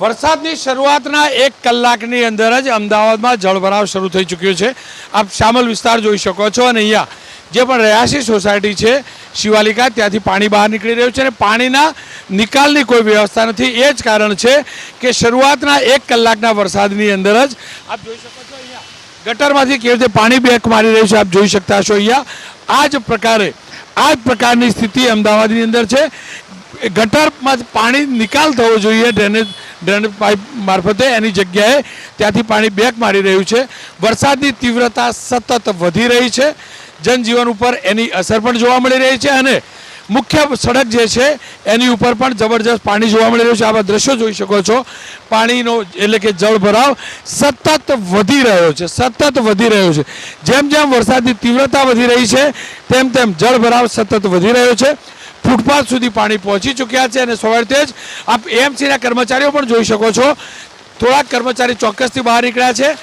વરસાદની શરૂઆતના 1 કલાકની અંદર જ અમદાવાદમાં જળભરાવ શરૂ થઈ ચૂક્યો છે। આપ શામલ વિસ્તાર જોઈ શકો છો અને અહીંયા જે પણ રયાસી સોસાયટી છે શિવાલિકા ત્યાંથી પાણી બહાર નીકળી રહ્યું છે અને પાણીના નિકાલની કોઈ વ્યવસ્થા નથી। એ જ કારણ છે કે શરૂઆતના 1 કલાકના વરસાદની અંદર જ આપ જોઈ શકો છો અહીંયા ગટરમાંથી કેવી રીતે પાણી બેક મારી રહ્યું છે આપ જોઈ શકતા છો। અહીંયા આ જ પ્રકારની સ્થિતિ અમદાવાદની અંદર છે। ગટરમાં પાણી નિકાલ થવો જોઈએ ડ્રેનેજ પાઇપ મારફતે, એની જગ્યાએ ત્યાંથી પાણી બેક મારી રહ્યું છે। વરસાદની તીવ્રતા સતત વધી રહી છે, જનજીવન ઉપર એની અસર પણ જોવા મળી રહી છે અને મુખ્ય સડક જે છે એની ઉપર પણ જબરજસ્ત પાણી જોવા મળી રહ્યું છે। આવા દ્રશ્યો જોઈ શકો છો। પાણીનો એટલે કે જળભરાવ સતત વધી રહ્યો છે। જેમ જેમ વરસાદની તીવ્રતા વધી રહી છે તેમ તેમ જળભરાવ સતત વધી રહ્યો છે। ફૂટપાથ સુધી પાણી પહોંચી ચૂક્યા છે અને સવારથી જ આપ એએમસીના કર્મચારીઓ પણ જોઈ શકો છો। થોડાક કર્મચારી ચોક્કસથી બહાર નીકળ્યા છે।